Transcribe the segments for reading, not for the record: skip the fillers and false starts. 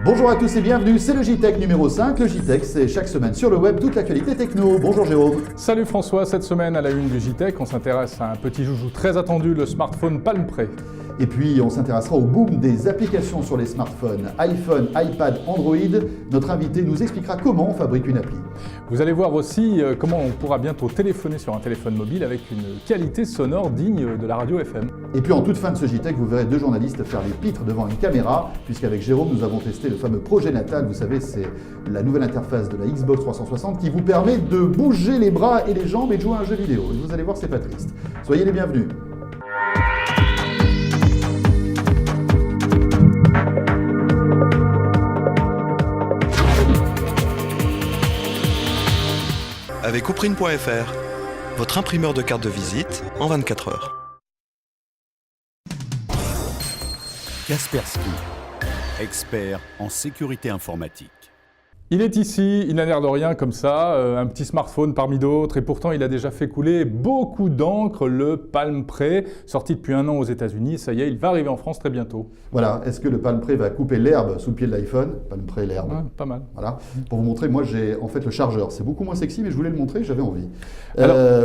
Bonjour à tous et bienvenue, c'est le JTech numéro 5. Le JTech, c'est chaque semaine sur le web toute l'actualité techno. Bonjour Jérôme. Salut François, cette semaine à la une du JTech, on s'intéresse à un petit joujou très attendu, le smartphone Palm Pre. Et puis on s'intéressera au boom des applications sur les smartphones, iPhone, iPad, Android. Notre invité nous expliquera comment on fabrique une appli. Vous allez voir aussi comment on pourra bientôt téléphoner sur un téléphone mobile avec une qualité sonore digne de la radio FM. Et puis en toute fin de ce JTech, vous verrez deux journalistes faire les pitres devant une caméra, puisqu'avec Jérôme, nous avons testé le fameux projet Natal. Vous savez, c'est la nouvelle interface de la Xbox 360 qui vous permet de bouger les bras et les jambes et de jouer à un jeu vidéo. Et vous allez voir, c'est pas triste. Soyez les bienvenus. Avec Ouprine.fr, votre imprimeur de carte de visite en 24 heures. Kaspersky, expert en sécurité informatique. Il est ici, il n'a l'air de rien comme ça, un petit smartphone parmi d'autres, et pourtant il a déjà fait couler beaucoup d'encre, le Palm Pre, sorti depuis 1 an aux États-Unis. Ça y est, il va arriver en France très bientôt. Voilà, est-ce que le Palm Pre va couper l'herbe sous le pied de l'iPhone? Palm Pre, l'herbe. Ouais, pas mal. Voilà. Pour vous montrer, moi j'ai en fait le chargeur. C'est beaucoup moins sexy, mais je voulais le montrer, j'avais envie.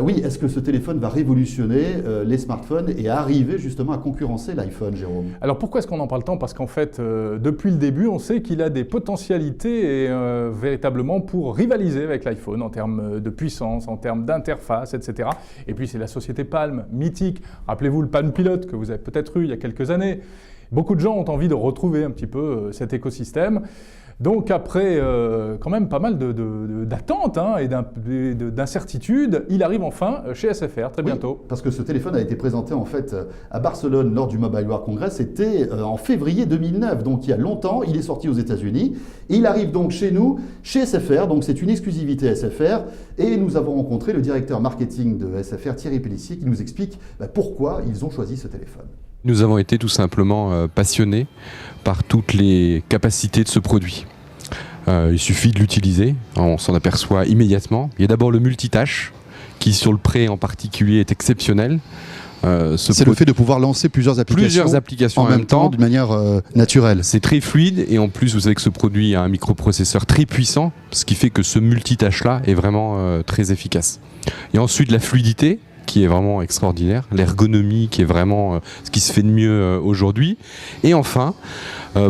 Oui, est-ce que ce téléphone va révolutionner les smartphones et arriver justement à concurrencer l'iPhone, Jérôme? Alors pourquoi est-ce qu'on en parle tant? Parce qu'en fait, depuis le début, on sait qu'il a des potentialités et véritablement pour rivaliser avec l'iPhone en termes de puissance, en termes d'interface, etc. Et puis c'est la société Palm, mythique. Rappelez-vous le Palm Pilot que vous avez peut-être eu il y a quelques années. Beaucoup de gens ont envie de retrouver un petit peu cet écosystème. Donc après quand même pas mal d'attentes et d'incertitudes, il arrive enfin chez SFR très bientôt. Oui, parce que ce téléphone a été présenté en fait à Barcelone lors du Mobile World Congress, c'était en février 2009, donc il y a longtemps. Il est sorti aux États-Unis et il arrive donc chez nous, chez SFR, donc c'est une exclusivité SFR. Et nous avons rencontré le directeur marketing de SFR, Thierry Pellissier, qui nous explique pourquoi ils ont choisi ce téléphone. Nous avons été tout simplement passionnés par toutes les capacités de ce produit. Il suffit de l'utiliser, on s'en aperçoit immédiatement. Il y a d'abord le multitâche, qui sur le Pre en particulier est exceptionnel. C'est le fait de pouvoir lancer plusieurs applications en même temps, d'une manière naturelle. C'est très fluide et en plus vous savez que ce produit a un microprocesseur très puissant, ce qui fait que ce multitâche-là est vraiment très efficace. Et ensuite la fluidité, qui est vraiment extraordinaire, l'ergonomie qui est vraiment ce qui se fait de mieux aujourd'hui. Et enfin,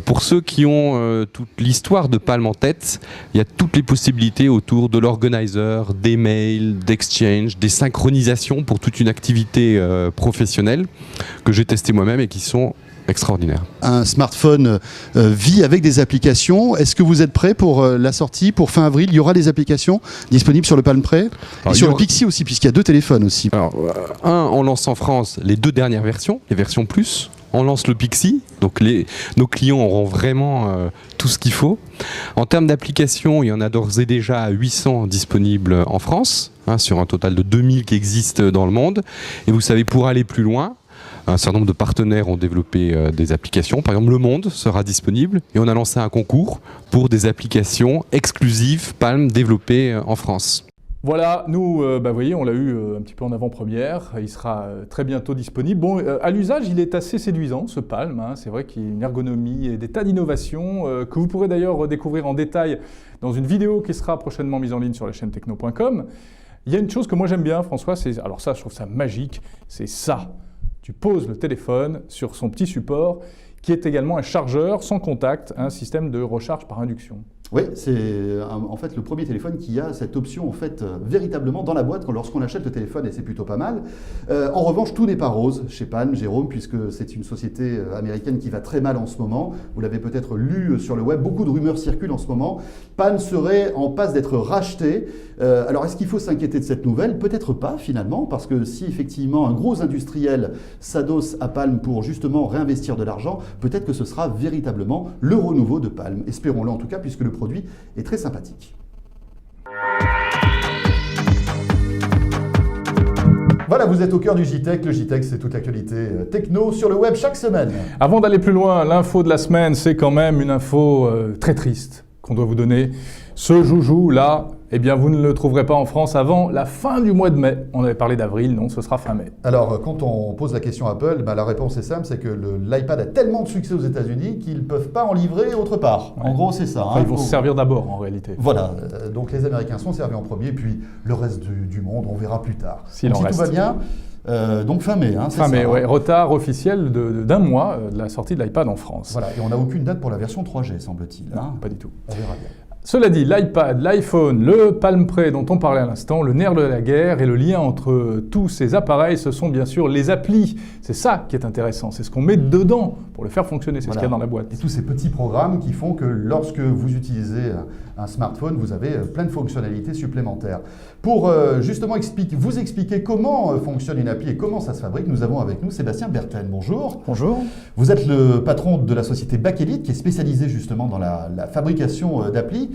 pour ceux qui ont toute l'histoire de Palm en tête, il y a toutes les possibilités autour de l'organizer, des mails, d'exchange, des synchronisations pour toute une activité professionnelle que j'ai testé moi-même et qui sont extraordinaire. Un smartphone vit avec des applications. Est-ce que vous êtes prêt pour la sortie, pour fin avril? Il y aura des applications disponibles sur le Palm Pre et sur le Pixie aussi, puisqu'il y a 2 téléphones aussi. Alors, on lance en France les 2 dernières versions, les versions Plus. On lance le Pixie, donc nos clients auront vraiment tout ce qu'il faut. En termes d'applications, il y en a d'ores et déjà 800 disponibles en France, sur un total de 2000 qui existent dans le monde. Et vous savez, pour aller plus loin, un certain nombre de partenaires ont développé des applications. Par exemple, Le Monde sera disponible et on a lancé un concours pour des applications exclusives Palm développées en France. Voilà, nous, vous voyez, on l'a eu un petit peu en avant-première. Il sera très bientôt disponible. Bon, à l'usage, il est assez séduisant, ce Palm. C'est vrai qu'il y a une ergonomie et des tas d'innovations que vous pourrez d'ailleurs découvrir en détail dans une vidéo qui sera prochainement mise en ligne sur la chaîne techno.com. Il y a une chose que moi j'aime bien, François, alors ça, je trouve ça magique, c'est ça. Tu poses le téléphone sur son petit support qui est également un chargeur sans contact, un système de recharge par induction. Oui, c'est en fait le premier téléphone qui a cette option en fait véritablement dans la boîte lorsqu'on achète le téléphone et c'est plutôt pas mal. En revanche, tout n'est pas rose chez Palm, Jérôme, puisque c'est une société américaine qui va très mal en ce moment. Vous l'avez peut-être lu sur le web, beaucoup de rumeurs circulent en ce moment. Palm serait en passe d'être racheté. Alors est-ce qu'il faut s'inquiéter de cette nouvelle? Peut-être pas finalement, parce que si effectivement un gros industriel s'adosse à Palm pour justement réinvestir de l'argent, peut-être que ce sera véritablement le renouveau de Palm. Espérons-le en tout cas, puisque le produit est très sympathique. Voilà, vous êtes au cœur du JTech. Le JTech, c'est toute l'actualité techno sur le web chaque semaine. Avant d'aller plus loin, l'info de la semaine, c'est quand même une info très triste qu'on doit vous donner. Ce joujou-là, Eh bien, vous ne le trouverez pas en France avant la fin du mois de mai. On avait parlé d'avril, non, ce sera fin mai. Alors, quand on pose la question à Apple, la réponse est simple, c'est que l'iPad a tellement de succès aux États-Unis qu'ils ne peuvent pas en livrer autre part. Ouais. En gros, c'est ça. Enfin, ils vont se servir d'abord, en réalité. Voilà, donc les Américains sont servis en premier, puis le reste du monde, on verra plus tard. S'il Donc, en si reste. tout va bien, donc fin mai, c'est Fin ça. mai, ouais. Retard officiel d'un mois de la sortie de l'iPad en France. Voilà, et on n'a aucune date pour la version 3G, semble-t-il. Non, pas du tout. On verra bien. Cela dit, l'iPad, l'iPhone, le Palm Pre dont on parlait à l'instant, le nerf de la guerre et le lien entre tous ces appareils, ce sont bien sûr les applis. C'est ça qui est intéressant, c'est ce qu'on met dedans pour le faire fonctionner, c'est ce qu'il y a dans la boîte. Et tous ces petits programmes qui font que lorsque vous utilisez un smartphone, vous avez plein de fonctionnalités supplémentaires. Pour justement vous expliquer comment fonctionne une appli et comment ça se fabrique, nous avons avec nous Sébastien Berten. Bonjour. Bonjour. Vous êtes le patron de la société Bakelite qui est spécialisée justement dans la fabrication d'applis.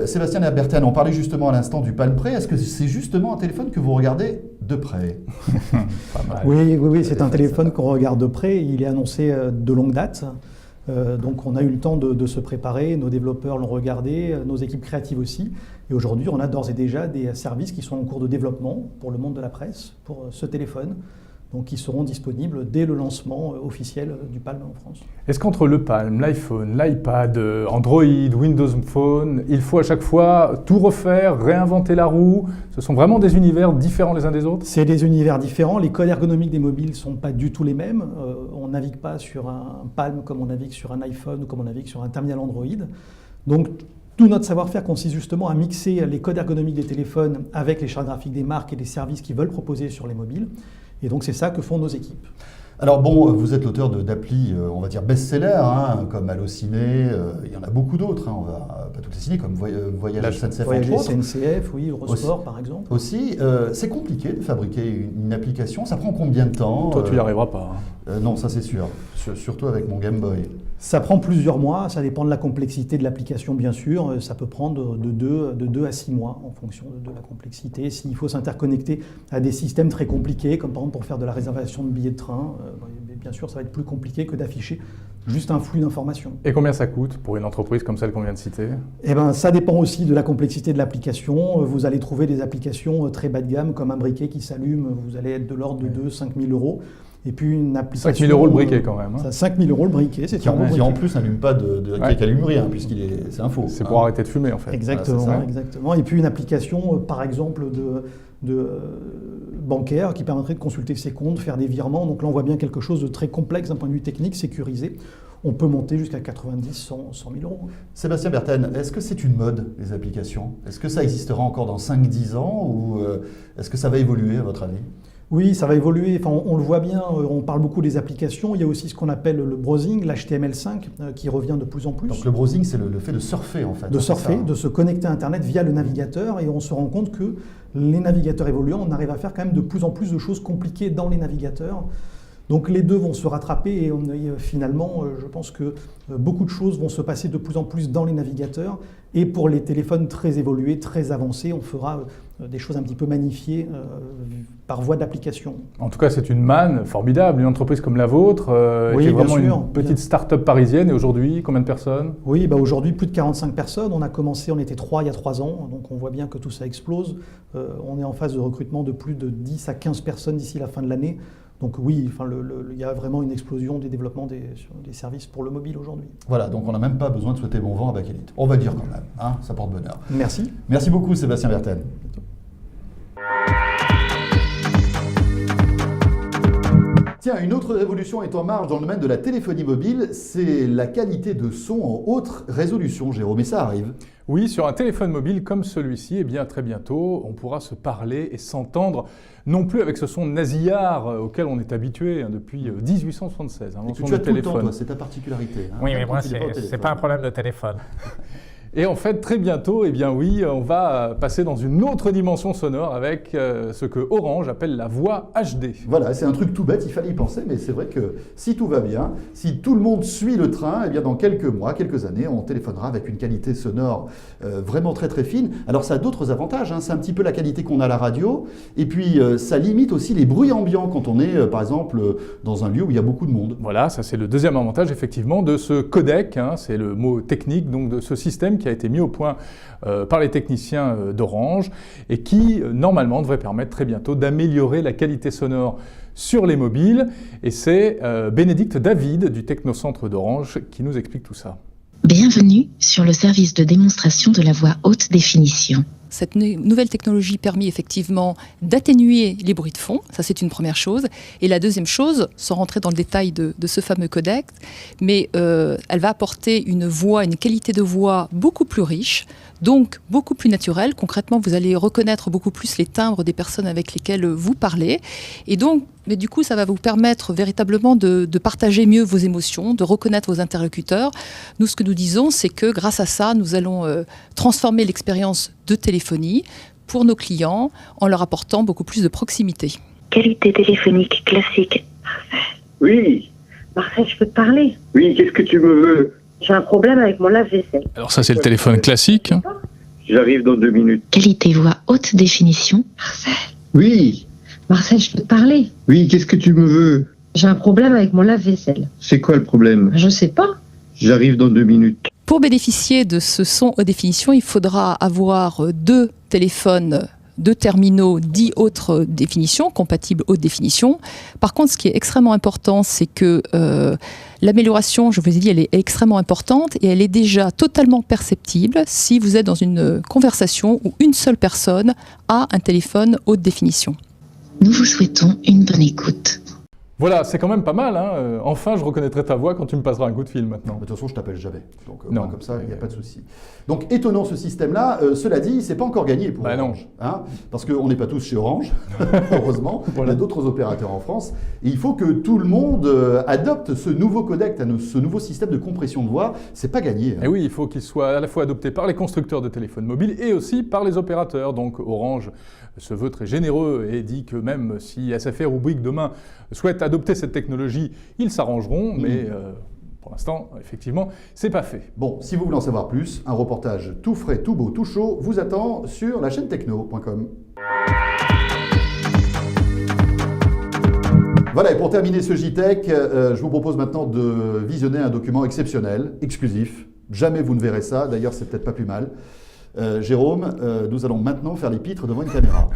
Sébastien Berten, on parlait justement à l'instant du Palm Pre. Est-ce que c'est justement un téléphone que vous regardez de près? Pas mal. Oui, c'est un téléphone qu'on regarde de près. Il est annoncé de longue date. Donc on a eu le temps de se préparer, nos développeurs l'ont regardé, nos équipes créatives aussi. Et aujourd'hui, on a d'ores et déjà des services qui sont en cours de développement pour le monde de la presse, pour ce téléphone, donc qui seront disponibles dès le lancement officiel du Palm en France. Est-ce qu'entre le Palm, l'iPhone, l'iPad, Android, Windows Phone, il faut à chaque fois tout refaire, réinventer la roue? Ce sont vraiment des univers différents les uns des autres? C'est des univers différents. Les codes ergonomiques des mobiles ne sont pas du tout les mêmes. On ne navigue pas sur un Palm comme on navigue sur un iPhone ou comme on navigue sur un terminal Android. Donc, tout notre savoir-faire consiste justement à mixer les codes ergonomiques des téléphones avec les chartes graphiques des marques et des services qu'ils veulent proposer sur les mobiles. Et donc, c'est ça que font nos équipes. Alors bon, vous êtes l'auteur d'applis, on va dire best-sellers, comme Allociné, il y en a beaucoup d'autres, on va pas toutes les citer, comme Voyage SNCF Voyage entre autres. SNCF, oui, Eurosport par exemple. Aussi, c'est compliqué de fabriquer une application, ça prend combien de temps? Toi, tu n'y arriveras pas. Non, ça c'est sûr, surtout avec mon Game Boy. Ça prend plusieurs mois, ça dépend de la complexité de l'application bien sûr, ça peut prendre de 2 à 6 mois en fonction de la complexité. S'il faut s'interconnecter à des systèmes très compliqués, comme par exemple pour faire de la réservation de billets de train, bien sûr ça va être plus compliqué que d'afficher juste un flux d'informations. Et combien ça coûte pour une entreprise comme celle qu'on vient de citer? Eh ben, ça dépend aussi de la complexité de l'application. Vous allez trouver des applications très bas de gamme comme un briquet qui s'allume, vous allez être de l'ordre de 2 000 à 5 000 euros. Et puis une application... 5 000 euros le briquet quand même. Ça, 5 000 euros le briquet, c'est Qui en plus n'allume pas qui allume rien, c'est un faux. C'est pour arrêter de fumer en fait. Exactement, Voilà, exactement. Et puis une application, par exemple, de bancaire qui permettrait de consulter ses comptes, faire des virements. Donc là, on voit bien quelque chose de très complexe d'un point de vue technique, sécurisé. On peut monter jusqu'à 90, 100 000 euros. Sébastien Berten, est-ce que c'est une mode, les applications? Est-ce que ça existera encore dans 5-10 ans ou est-ce que ça va évoluer à votre avis? Oui, ça va évoluer. Enfin, on le voit bien, on parle beaucoup des applications. Il y a aussi ce qu'on appelle le browsing, l'HTML5, qui revient de plus en plus. Donc le browsing, c'est le fait de surfer en fait. De surfer, de se connecter à Internet via le navigateur. Et on se rend compte que les navigateurs évoluant, on arrive à faire quand même de plus en plus de choses compliquées dans les navigateurs. Donc les deux vont se rattraper et finalement, je pense que beaucoup de choses vont se passer de plus en plus dans les navigateurs. Et pour les téléphones très évolués, très avancés, on fera des choses un petit peu magnifiées par voie d'application. En tout cas, c'est une manne formidable. Une entreprise comme la vôtre, qui est vraiment une petite start-up parisienne. Et aujourd'hui, combien de personnes? Oui, aujourd'hui, plus de 45 personnes. On a commencé, on était 3 il y a 3 ans. Donc on voit bien que tout ça explose. On est en phase de recrutement de plus de 10 à 15 personnes d'ici la fin de l'année. Donc oui, il y a vraiment une explosion des développements des services pour le mobile aujourd'hui. Voilà, donc on n'a même pas besoin de souhaiter bon vent à Bakelite. On va dire quand même, ça porte bonheur. Merci. Merci beaucoup Sébastien Berten. Tiens, une autre révolution est en marche dans le domaine de la téléphonie mobile, c'est la qualité de son en haute résolution, Jérôme, et ça arrive. Oui, sur un téléphone mobile comme celui-ci, eh bien très bientôt, on pourra se parler et s'entendre, non plus avec ce son nasillard auquel on est habitué depuis 1876. Et que tu as tout le temps, toi, c'est ta particularité. Oui, mais moi, c'est pas un problème de téléphone. Et en fait, très bientôt, eh bien oui, on va passer dans une autre dimension sonore avec ce que Orange appelle la voix HD. Voilà, c'est un truc tout bête, il fallait y penser, mais c'est vrai que si tout va bien, si tout le monde suit le train, eh bien dans quelques mois, quelques années, on téléphonera avec une qualité sonore vraiment très très fine. Alors ça a d'autres avantages, c'est un petit peu la qualité qu'on a à la radio, et puis ça limite aussi les bruits ambiants quand on est par exemple dans un lieu où il y a beaucoup de monde. Voilà, ça c'est le deuxième avantage effectivement de ce codec, c'est le mot technique, donc de ce système qui qui a été mis au point par les techniciens d'Orange et qui, normalement, devrait permettre très bientôt d'améliorer la qualité sonore sur les mobiles. Et c'est Bénédicte David du Technocentre d'Orange qui nous explique tout ça. Bienvenue sur le service de démonstration de la voix haute définition. Cette nouvelle technologie permet effectivement d'atténuer les bruits de fond, ça c'est une première chose. Et la deuxième chose, sans rentrer dans le détail de ce fameux codec, mais elle va apporter une voix, une qualité de voix beaucoup plus riche, donc beaucoup plus naturelle. Concrètement, vous allez reconnaître beaucoup plus les timbres des personnes avec lesquelles vous parlez. Et donc, mais du coup, ça va vous permettre véritablement de partager mieux vos émotions, de reconnaître vos interlocuteurs. Nous, ce que nous disons, c'est que grâce à ça, nous allons transformer l'expérience de téléphonie pour nos clients en leur apportant beaucoup plus de proximité. Qualité téléphonique classique. Oui. Marcel, je peux te parler? Oui, qu'est-ce que tu me veux? J'ai un problème avec mon lave-vaisselle. Alors ça, c'est le téléphone classique. J'arrive dans 2 minutes. Qualité voix haute définition. Marcel. Oui. Marcel, je peux te parler? Oui, qu'est-ce que tu me veux? J'ai un problème avec mon lave-vaisselle. C'est quoi le problème? Je sais pas. J'arrive dans 2 minutes. Pour bénéficier de ce son haute définition, il faudra avoir 2 téléphones, 2 terminaux dits haute définition, compatibles haute définition. Par contre, ce qui est extrêmement important, c'est que l'amélioration, je vous ai dit, elle est extrêmement importante et elle est déjà totalement perceptible si vous êtes dans une conversation où une seule personne a un téléphone haute définition. Nous vous souhaitons une bonne écoute. Voilà, c'est quand même pas mal. Hein. Enfin, je reconnaîtrai ta voix quand tu me passeras un coup de fil maintenant. De toute façon, je t'appelle jamais. Donc, non, comme ça, il n'y a pas de souci. Donc, étonnant ce système-là. Cela dit, c'est pas encore gagné pour Orange. Hein, parce qu'on n'est pas tous chez Orange, heureusement. Voilà. Il y a d'autres opérateurs en France. Et il faut que tout le monde adopte ce nouveau codec, ce nouveau système de compression de voix. C'est pas gagné. Hein. Et oui, il faut qu'il soit à la fois adopté par les constructeurs de téléphones mobiles et aussi par les opérateurs. Donc, Orange se veut très généreux et dit que même si SFR ou Bouygues demain souhaitent adopter cette technologie, ils s'arrangeront, mais pour l'instant, effectivement, c'est pas fait. Bon, si vous voulez en savoir plus, un reportage tout frais, tout beau, tout chaud vous attend sur la chaîne techno.com. Voilà, et pour terminer ce JTech, je vous propose maintenant de visionner un document exceptionnel, exclusif. Jamais vous ne verrez ça, d'ailleurs c'est peut-être pas plus mal. Jérôme, nous allons maintenant faire les pitres devant une caméra.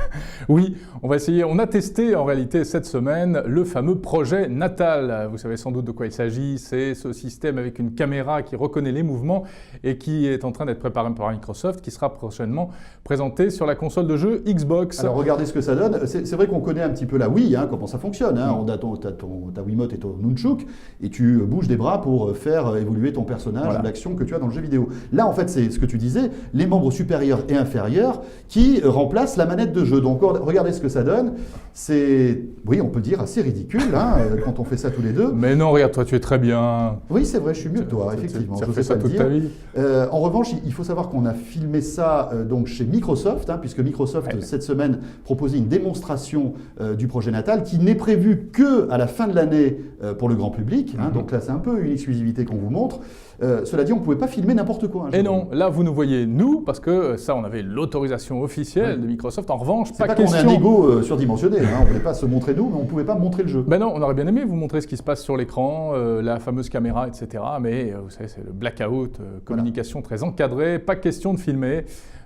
Oui, on va essayer. On a testé en réalité cette semaine le fameux projet Natal. Vous savez sans doute de quoi il s'agit. C'est ce système avec une caméra qui reconnaît les mouvements et qui est en train d'être préparé par Microsoft, qui sera prochainement présenté sur la console de jeu Xbox. Alors regardez ce que ça donne. C'est vrai qu'on connaît un petit peu la Wii, hein, comment ça fonctionne. Hein. On a ta Wiimote et ton Nunchuk et tu bouges des bras pour faire évoluer ton personnage, l'action que tu as dans le jeu vidéo. Là, en fait, c'est ce que tu disais, les membres supérieurs et inférieurs qui remplacent la manette de jeu. Donc regardez ce que ça donne. C'est, oui, on peut dire assez ridicule hein, quand on fait ça tous les deux. Mais non, regarde, toi, tu es très bien. Oui, c'est vrai, je suis mieux que toi, effectivement. Tu as fait ça toute ta vie. En revanche, il faut savoir qu'on a filmé ça donc chez Microsoft, hein, puisque Microsoft, cette semaine, proposait une démonstration du projet Natal qui n'est prévue qu'à la fin de l'année pour le grand public. Hein, donc là, c'est un peu une exclusivité qu'on vous montre. Cela dit, on ne pouvait pas filmer n'importe quoi. Et non, là, vous nous voyez, nous, parce que ça, on avait l'autorisation officielle de Microsoft. En revanche, pas question... C'est pas qu'on a un ego surdimensionné. Hein, on ne voulait pas se montrer nous, mais on ne pouvait pas montrer le jeu. Ben non, on aurait bien aimé vous montrer ce qui se passe sur l'écran, la fameuse caméra, etc. Mais vous savez, c'est le blackout, communication très encadrée, pas question de filmer.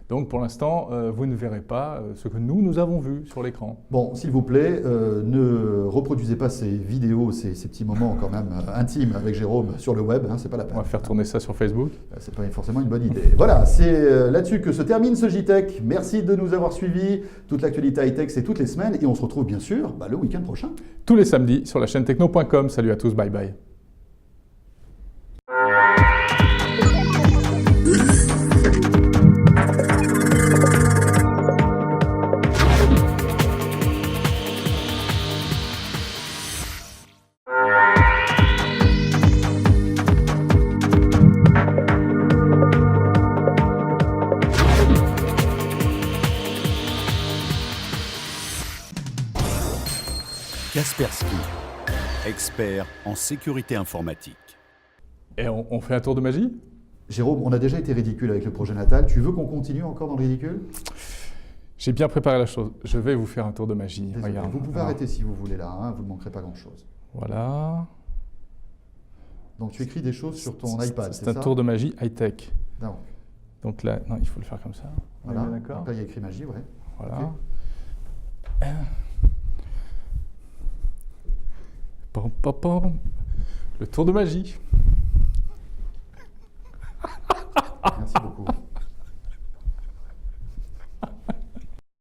Donc pour l'instant, vous ne verrez pas ce que nous avons vu sur l'écran. Bon, s'il vous plaît, ne reproduisez pas ces vidéos, ces petits moments quand même intimes avec Jérôme sur le web, hein, c'est pas la peine. On va faire tourner ça sur Facebook. C'est pas forcément une bonne idée. Voilà, c'est là-dessus que se termine ce JTech. Merci de nous avoir suivis. Toute l'actualité high-tech, c'est toutes les semaines. Et on se retrouve bien sûr le week-end prochain. Tous les samedis sur la chaîne techno.com. Salut à tous, bye bye. Kaspersky, expert en sécurité informatique. Et on fait un tour de magie ? Jérôme, on a déjà été ridicule avec le projet Natal. Tu veux qu'on continue encore dans le ridicule ? J'ai bien préparé la chose. Je vais vous faire un tour de magie. Regarde. Vous pouvez arrêter si vous voulez là, hein, vous ne manquerez pas grand-chose. Voilà. Donc tu écris des choses sur ton iPad, c'est un tour de magie high-tech. Donc là, non, il faut le faire comme ça. Voilà. D'accord. Après, il y a écrit magie, ouais. Voilà. Okay. Pam, pam, pam. Le tour de magie. Merci beaucoup.